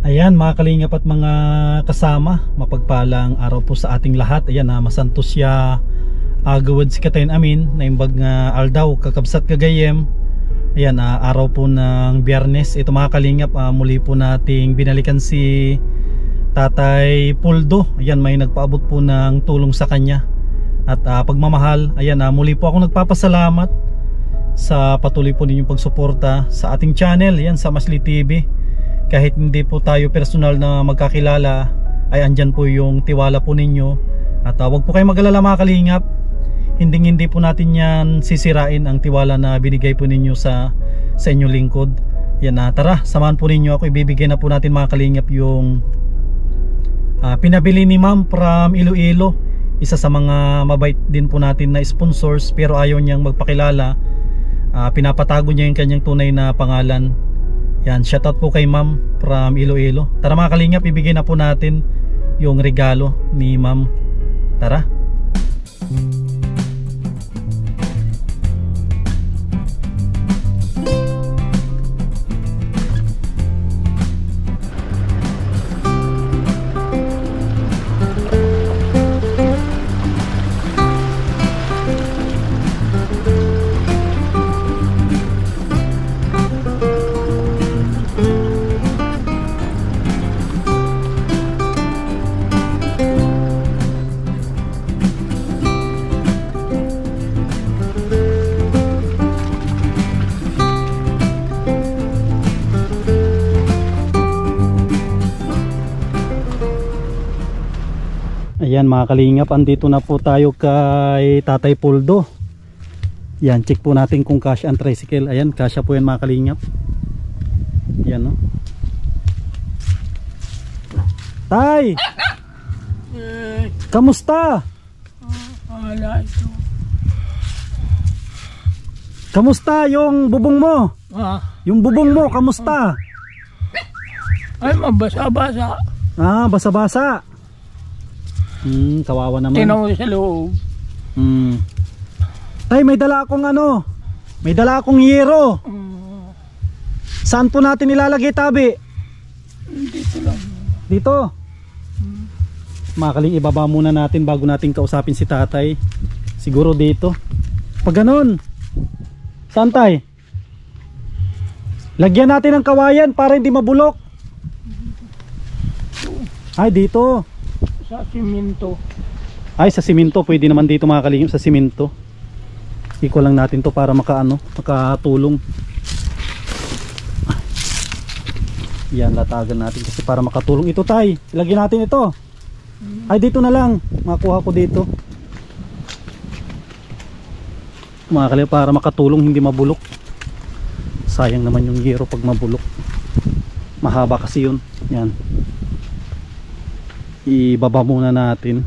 Ayan mga kalingap at mga kasama, mapagpalang araw po sa ating lahat. Ayan masantos siya agawad si katayin amin na imbag nga aldaw kakabsat kagayem. Ayan araw po ng Biyernes. Ito mga kalingap, muli po nating binalikan si Tatay Puldo. Ayan, may nagpaabot po ng tulong sa kanya at pagmamahal. Ayan muli po ako nagpapasalamat sa patuloy po ninyong pagsuporta sa ating channel. Ayan, sa Masli TV. Kahit hindi po tayo personal na magkakilala, ay andyan po yung tiwala po ninyo. At wag po kayong mag-alala mga kalingap, hindi po natin yan sisirain ang tiwala na binigay po ninyo sa inyong lingkod. Yan tara, samahan po ninyo ako. Ibibigay na po natin mga kalingap yung pinabili ni ma'am from Iloilo. Isa sa mga mabait din po natin na sponsors, pero ayaw niyang magpakilala. Pinapatago niya yung kanyang tunay na pangalan. Yan, shoutout po kay ma'am from Iloilo. Tara mga kalingap, ibigay na po natin yung regalo ni ma'am. Tara. Ayan mga kalingap, andito na po tayo kay Tatay Puldo. Yan, check po natin kung kasya ang tricycle. Ayan, kasya po yan mga kalingap. Yan no. Tay! Kamusta? Wala ito. Kamusta yung bubong mo? Yung bubong mo, kamusta? Ay, mabasa-basa. Basa-basa. Kawawa naman. Tingnan mo sa loob. Tay, may dala akong may dala akong yero. Saan po natin ilalagay, tabi? Dito lang. Dito? Makaling ibaba muna natin bago natin kausapin si tatay. Siguro dito. Pag ganun, saan tay? Lagyan natin ng kawayan para hindi mabulok. Ay, dito. Sa simento. Ay, sa simento. Pwede naman dito mga kalingap, sa simento. Iko lang natin to para makatulong. Yan, latagan natin kasi para makatulong. Ito tay, ilagyan natin ito. Ay, dito na lang. Makuha ko dito. Mga kalingap, para makatulong, hindi mabulok. Sayang naman yung yero pag mabulok. Mahaba kasi yun. Yan. Ibaba muna natin.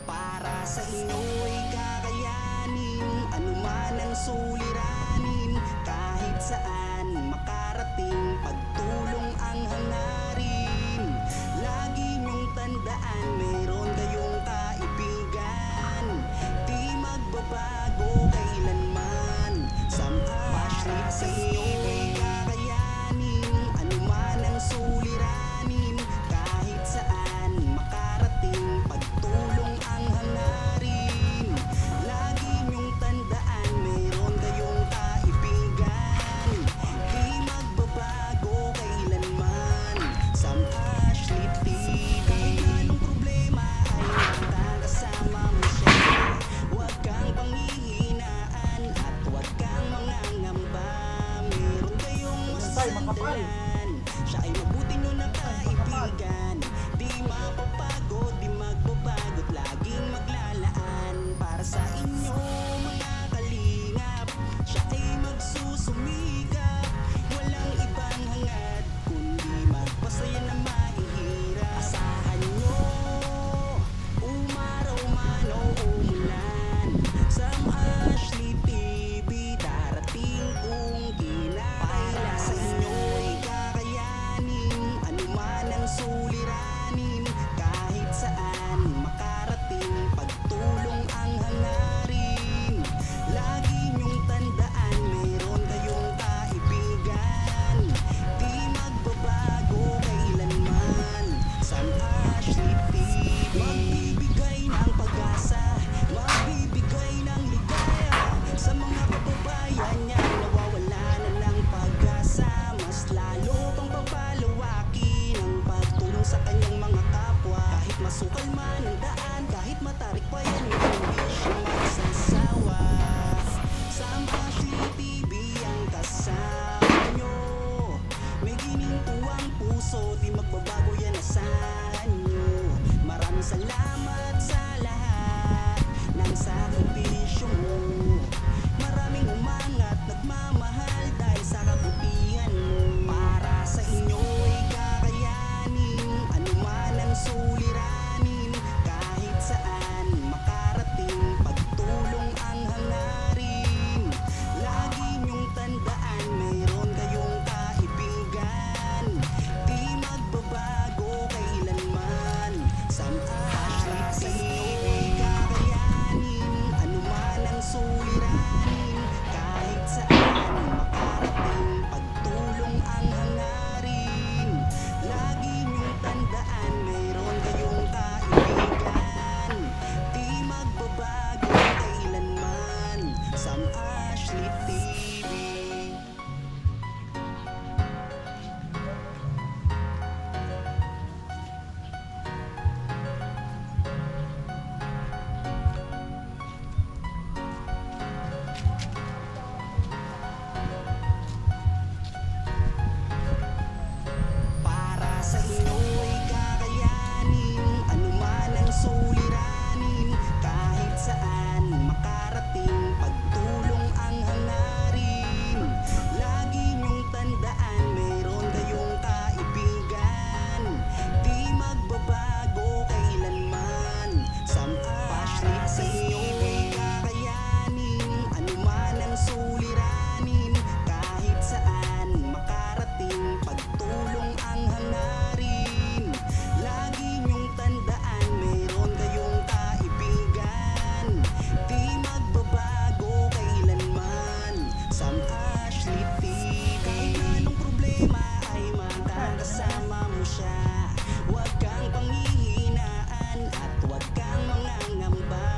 Para sa inyo'y kakayanin, anuman ang suliranin, kahit saan makarating, pagtulong ang hangarin. Lagi niyong tandaan, meron kayong kaibigan, di magbabago kailanman. Para sa inyo'y kakayanin, anuman ang suliranin, kahit saan makarating, pagtulong ang hangarin. Lagi niyong tandaan, meron kayong kaibigan, di magbabago kailanman. Sam Ashley TV. Kahit anong problema ay makakasama mo siya. Huwag kang panghihinaan at huwag kang mangangamba. Meron kayong masasandalan, siya ay mabuti nyo na kaibigan. Di mapapagod, di magbabago't laging maglalaan. Para sa inyo mga kalingap, siya ay magsusumikap. Walang ibang hangad, kundi magpasaya na mahihirap. Asahan nyo, umaraw man o umulan, Sam Ashley TV, darating kung puso, di magbabago yan, asahan nyo. Maraming salamat sa lahat ng sakripisyo mo. Maraming umangat, nagmamahal dahil sa kabutihan mo. Para sa inyo ay kakayanin anuman ang suliranin, kahit saan makarating pagtulong ang hangarin. Lagi niyong tandaan, mayroon kayong kaibigan, di magbabago kailanman. Para sa inyo ay kakayanin anuman ang suliranin, kahit saan makarating pagtulong ang hangarin. Lagi niyong tandaan, mayroon kayong kaibigan, di magbabago kailanman. Sam Ashley TV. Para sa inyo ay kakayanin anuman ang suliranin, kahit saan makarating pagtulong ang hangarin. Lagi niyong tandaan, mayroon kayong kaibigan, di magbabago kailanman. Sam Ashley sa inyo ay kakayanin anuman ang suliranin, kahit saan makarating pagtulong ang hangarin. Lagi niyong tandaan, mayroon kayong kaibigan, di magbabago kailanman. Sam Ashley TV. Kahit na anong problema ay makakasama mo siya. Huwag kang panghihinaan at huwag kang mangangamba.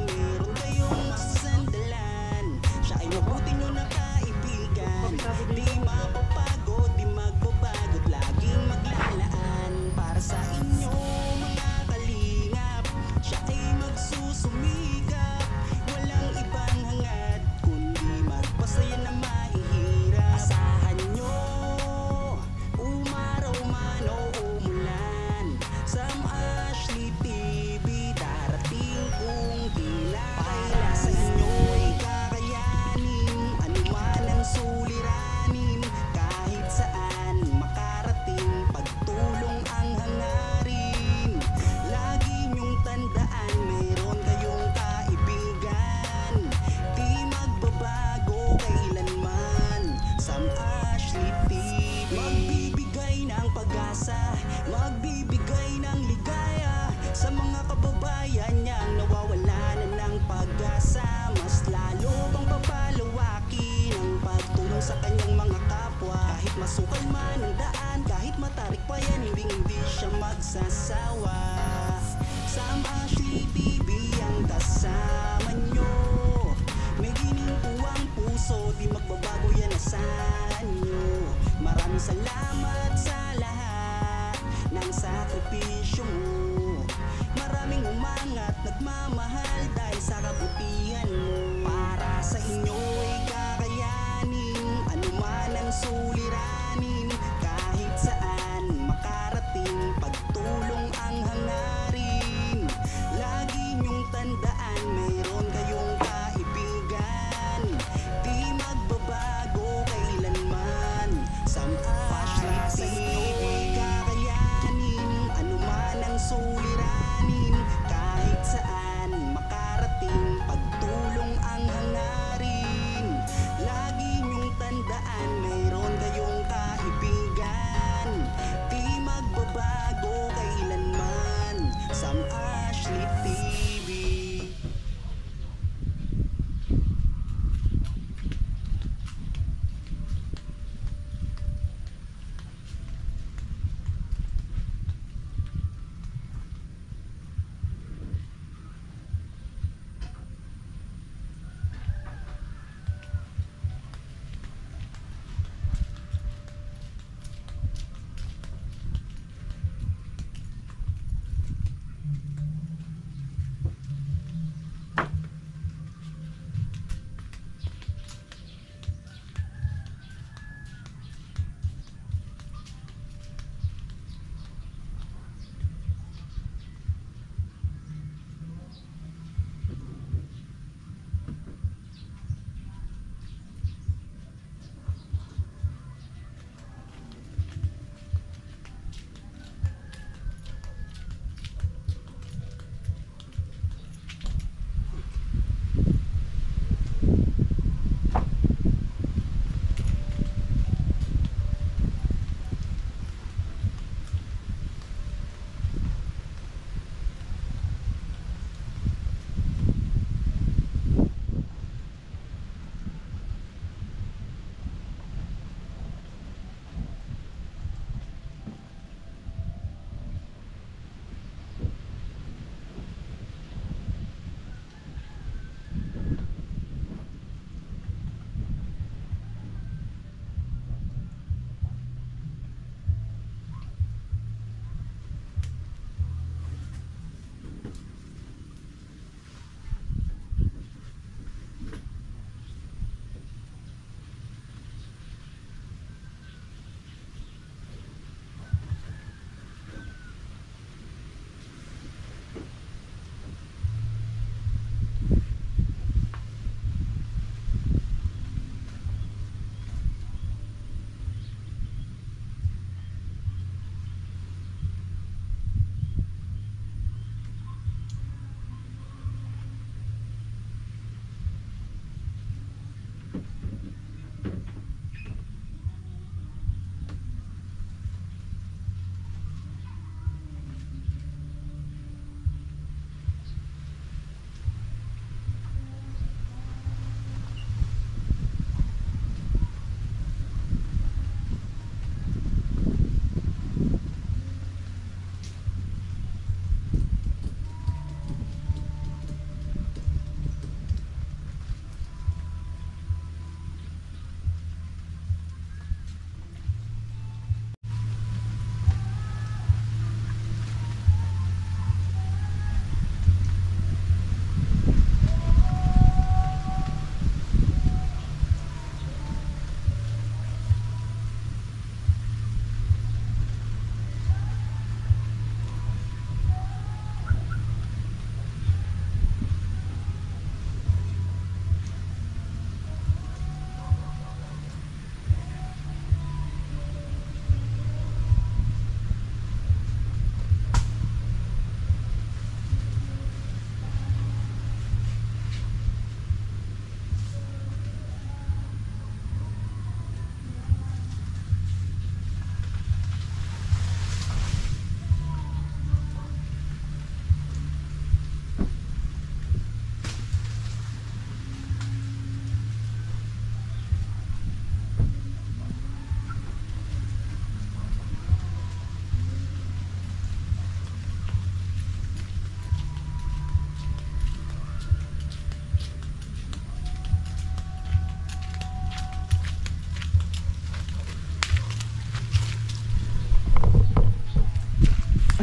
Meron kayong masasandalan, siya ay mabuti nyo na kaibigan. Di mapapagod, di magbabago't laging maglalaan. Para sa inyo mga kalingap, siya ay magsusumikap. Walang ibang hangad kundi magpasaya na mahihirap. Asahan nyo, umaraw man o umulan, Sam Ashley TV darating kung tila. Para sa inyo ay kakayanin anuman ang suliranin, kahit saan makarating pagtulong ang hangarin. Lagi niyong tandaan, mayroon kayong kaibigan, di magbabago kailanman. Sam Ashley TV. Magbibigay ng pag-asa, magbibigay ng ligaya sa mga kababayan niyang nawawala na ng pag-asa. Mas lalo pang papalawakin ang pagtulong sa kanyang mga kapwa. Kahit masukal man ang daan, kahit matarik pa yan, hindi siya magsasawa. Sam Ashley TV ang kasama nyo. May ginituang puso, di magbabago yan, asahan nyo. Maraming salamat sa lahat ng sakripisyo mo. Maraming umangat, nagmamahal dahil sa kabutihan mo. Para sa inyo ay kakayanin anuman ang suliranin, kahit saan makarating pagtulong ang hangarin. Lagi niyong tandaan, mayroon kayong kaibigan, di magbabago kailanman. Sam Ashley sa inyo ay kakayanin anuman ang suliranin, kahit saan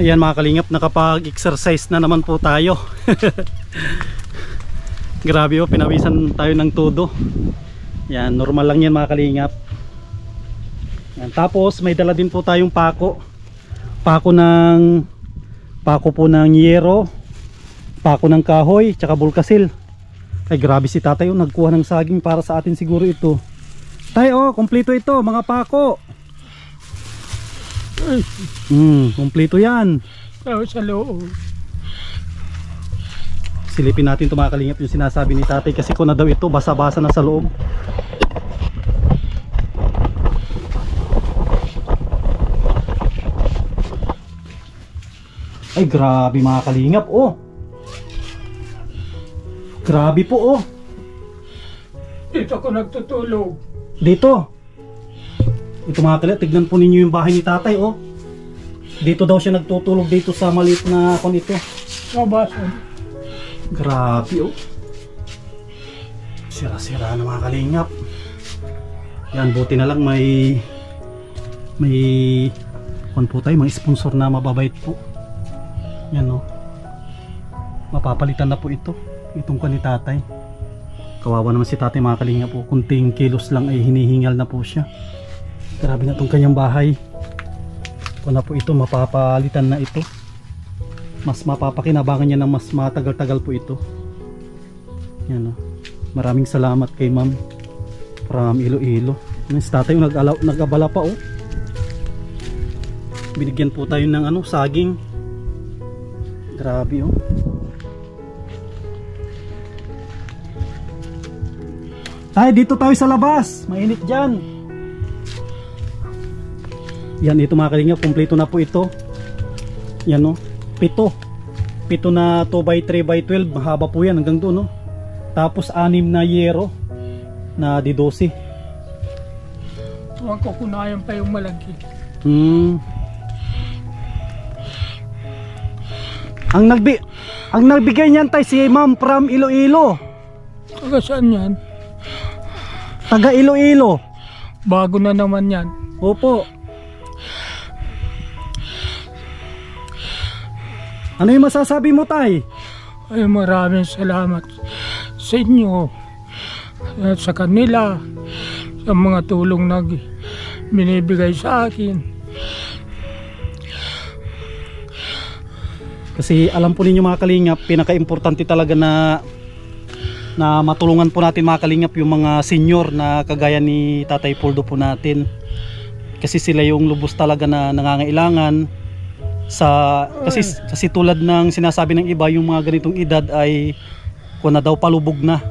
Ayan mga kalingap, nakapag-exercise na naman po tayo. Grabe oh, pinawisan tayo ng todo. Yan, normal lang yan mga kalingap. Yan, tapos may dala din po tayong pako. Pako po ng yero, pako ng kahoy, tsaka bulkasil. Ay grabe si tatay oh, nagkuha ng saging para sa atin siguro ito. Tay oh, kompleto ito, mga pako. Kompleto yan. Sa loob. Silipin natin ito mga kalingap, yung sinasabi ni tatay, kasi kung na daw ito basa-basa na sa loob. Ay grabe mga kalingap oh. Grabe po oh. Dito ako nagtutulog. Dito. Ito mga kalingap, tignan po ninyo yung bahay ni tatay oh. Dito daw siya nagtutulog, dito sa maliit na kon ito. Kabasan. Grabe oh. Sira-sira na mga kalingap. Yan, buti na lang may kon po tayo, mga sponsor na mababait po. Yan oh. Mapapalitan na po ito. Itong kon ni tatay. Kawawa naman si tatay mga kalingap po. Kunting kilos lang ay hinihingal na po siya. Grabe na itong kanyang bahay. Kung na po ito, mapapalitan na ito. Mas mapapakinabangan niya ng mas matagal-tagal po ito. Yan o. Maraming salamat kay ma'am from Iloilo. Si tatay yung nag-abala pa o. Binigyan po tayo ng ano, saging. Grabe o. Ay, dito tayo sa labas. Mainit dyan. Yan, ito mga kalingap, kumpleto na po ito. Yan o, 7 na 2x3x12, mahaba po yan hanggang doon no? Tapos 6 na yero na di 12. Tuwang kukunayan pa yung malaki. Ang nagbigay niyan tay si ma'am from Iloilo. Taga saan yan? Taga Iloilo. Bago na naman yan. Opo. Ano yung masasabi mo tay? Ay maraming salamat sa inyo at sa kanila, sa mga tulong na binibigay sa akin. Kasi alam po ninyo mga kalingap, pinaka-importante talaga na matulungan po natin mga kalingap yung mga senior na kagaya ni Tatay Poldo po natin. Kasi sila yung lubos talaga na nangangailangan. Kasi tulad ng sinasabi ng iba, yung mga ganitong edad ay kung na daw palubog na.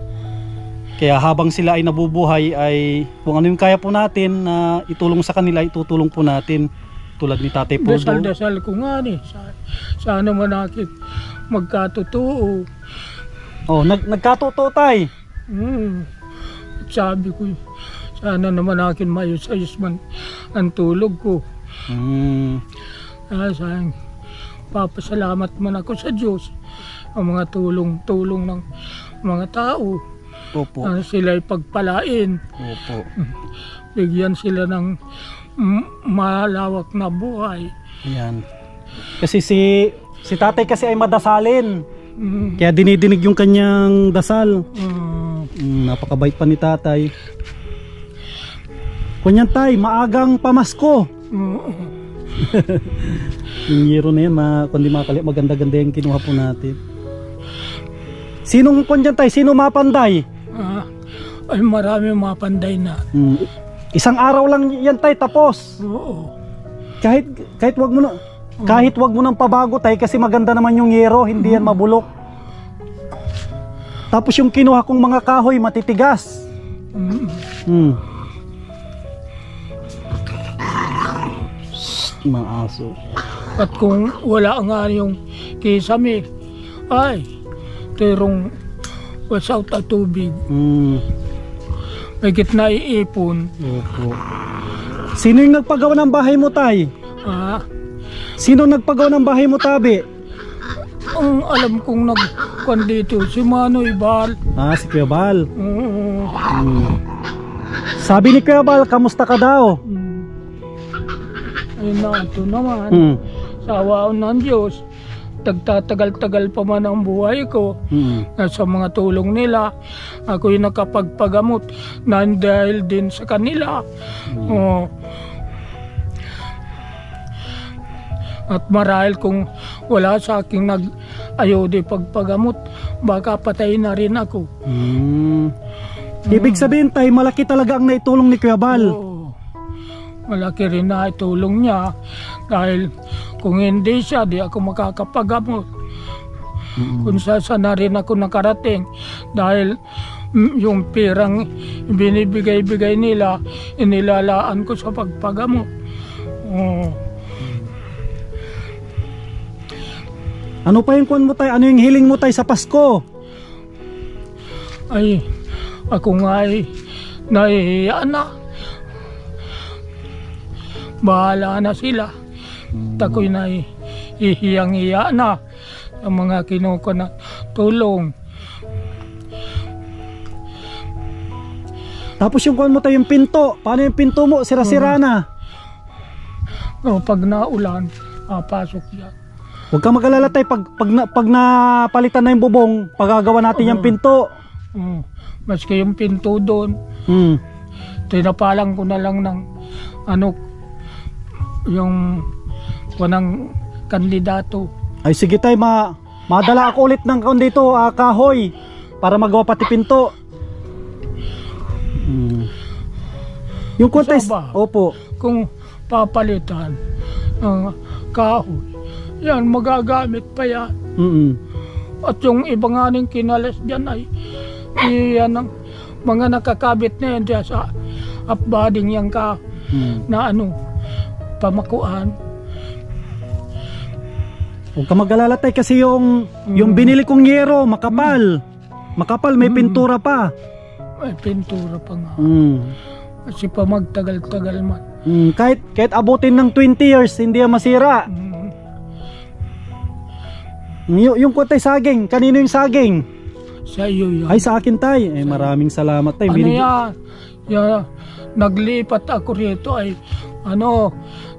Kaya habang sila ay nabubuhay ay kung ano yung kaya po natin na itulong sa kanila, itutulong po natin. Tulad ni Tatay Poldo. Dasal-dasal ko nga ni. Sana manakit magkatotoo. Oh, nagkatotoo tay. At sabi ko, sana naman akin mayos-ayos man ang tulog ko. Sayang, papasalamat man ako sa Diyos ang mga tulong ng mga tao. Opo. Sila'y pagpalain. Opo. Bigyan sila ng malawak na buhay. Ayan. Kasi si tatay kasi ay madasalin. Kaya dinidinig yung kanyang dasal. Napakabait pa ni tatay. Kunyan tay, maagang pamasko. Yung yero na yan, kundi maganda-ganda yung kinuha po natin. Sinong kunyan tay? Sino mapanday? Ay marami mapanday na. Isang araw lang yan tay, tapos. Oo. Kahit wag mo na. Kahit wag mo nang pabago tay, kasi maganda naman yung yero, hindi yan mabulok. Tapos yung kinuha kong mga kahoy matitigas. Mga aso. At kung wala nga yung kisame, ay terong wasaw ta tubig. May gitna iipon. Opo. Sino yung nagpagawa ng bahay mo tay? Sino nagpagawa ng bahay mo tabi? Ang alam kong nagkuhan dito, si Manoy Bal. Si Kuya Bal. Sabi ni Kuya Bal, kamusta ka daw? Ayun na, ito naman. sa awan ng Diyos, tagtatagal-tagal pa man ang buhay ko. Sa mga tulong nila, ako'y nakapagpagamot na dahil din sa kanila. At marahil kung wala sa aking nag-ayode pagpagamot, baka patay na rin ako. Ibig sabihin tay, malaki talaga ang naitulong ni Kuya Bal. Oo. Malaki rin na itulong niya dahil kung hindi siya, di ako makakapagamot. Kung saan na rin ako nakarating dahil yung pirang binibigay-bigay nila, inilalaan ko sa pagpagamot. Ano pa yung kuwan mo tay? Ano yung hiling mo tay sa Pasko? Ay, ako nga ay nahihiya na. Bahala na sila. Ako'y nahihiyang-hiya na sa mga kinuha na tulong. Tapos yung kuwan mo tay, yung pinto. Paano yung pinto mo? Sira-sira na. Pag naulan, pasok yan. Huwag ka mag-alala tay, pag napalitan na yung bubong, pagagawa natin yung pinto. Maski yung pinto doon, tinapalang ko na lang ng yung kunang kandidato. Ay sige tay, madala ako ulit ng dito, kahoy, para magawa pati pinto. Yung contest, opo. Kung papalitan ng kahoy, yan, magagamit pa yan. At yung ibang aning kinalas dyan ay yan ang mga nakakabit na yan dyan sa upbudding yan na pamakuan. Huwag ka mag-alala tay, kasi yung binili kong yero, makapal. Makapal, may pintura pa. May pintura pa nga. Kasi pa magtagal-tagal man. Kahit abutin ng 20 years, hindi yan masira. Yung kutay saging, kanino yung saging? Sa iyo yan. Ay, sa akin tay. Ay, maraming salamat tay. Yan, naglipat ako rito ay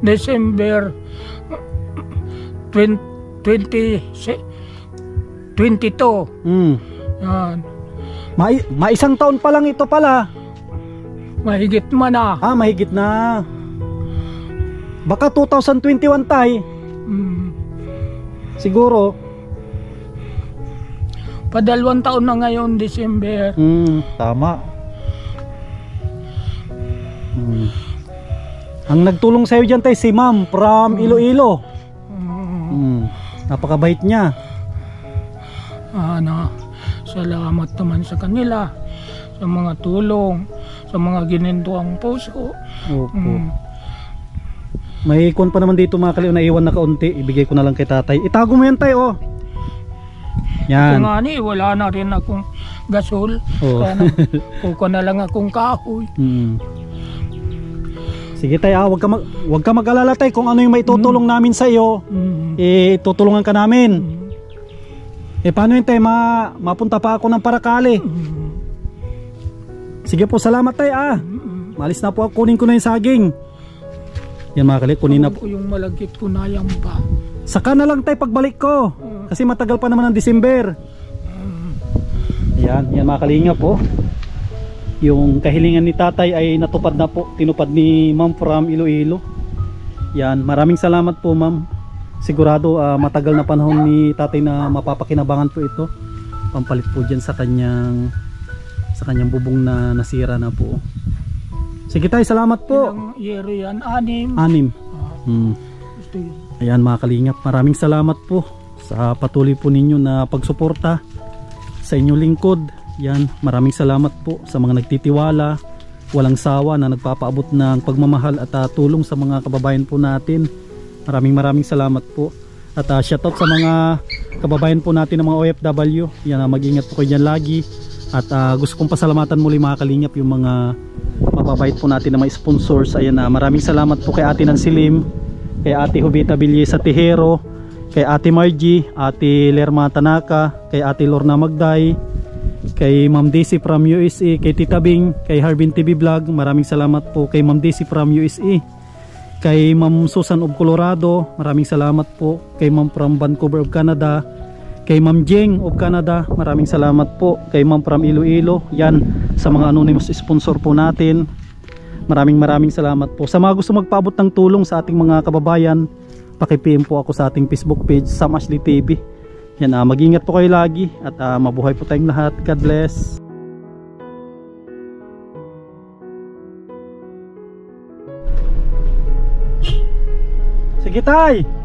December 22. Yan. Maisang taon pa lang ito pala. Mahigit man na. Mahigit na. Baka 2021 tay. Siguro. Padalawang taon na ngayon, December. Tama. Ang nagtulong sa'yo dyan tay, si Ma'am from Iloilo. Napakabait niya. Salamat naman sa kanila, sa mga tulong, sa mga ginintuang puso. Opo. May ikon pa naman dito mga kaliw na iwan na kaunti. Ibigay ko na lang kay tatay. Itago mo yan tay, Yan. Kung wala na rin akong gasol. Kuko na lang akong kahoy. Sige tay, wag ka mag-alala tay, kung ano yung may tutulong namin sa iyo, tutulungan ka namin. Paano yun tay, mapunta pa ako ng Paracale. Sige po, salamat tay. Malis na po ako, kunin ko na yung saging. Yan mga kali, kunin na po. Yung malagkit ko na yan pa. Saka na lang tay pagbalik ko, kasi matagal pa naman ang December. Yan mga kalinga po. Yung kahilingan ni tatay ay natupad na po, tinupad ni Ma'am from Iloilo. Yan, maraming salamat po ma'am. Sigurado matagal na panahon ni tatay na mapapakinabangan po ito. Pampalit po dyan sa kanyang bubong na nasira na po. Sige tay, salamat po. Ilang yero yan? 6. 6. Ayan mga kalingap, maraming salamat po sa patuloy po ninyo na pagsuporta sa inyong lingkod. Yan, maraming salamat po sa mga nagtitiwala, walang sawa na nagpapaabot ng pagmamahal at tulong sa mga kababayan po natin. Maraming salamat po. At shoutout sa mga kababayan po natin ng mga OFW. Yan, mag-ingat po kayo dyan lagi. At gusto kong pasalamatan muli mga kalingap yung mga mababait po natin na mga sponsors. Ayan, maraming salamat po kay Ate Nansilim, kay Ate Jovita Villesa Tejero, kay Ate Margie, Ate Lerma Tanaka, kay Ate Lorna Magday, kay Ma'am Daisy from USA, kay Tita Bing, kay Harbin TV Vlog. Maraming salamat po kay Ma'am Daisy from USA, Kay Ma'am Susan of Colorado, maraming salamat po. Kay Ma'am from Vancouver of Canada. Kay Ma'am Jeng of Canada, maraming salamat po. Kay Ma'am from Iloilo, yan sa mga anonymous sponsor po natin. Maraming salamat po. Sa mga gusto magpaabot ng tulong sa ating mga kababayan, paki-PM po ako sa ating Facebook page, Sam Ashley TV. Yan, mag-ingat po kayo lagi at mabuhay po tayong lahat. God bless. Sige tay!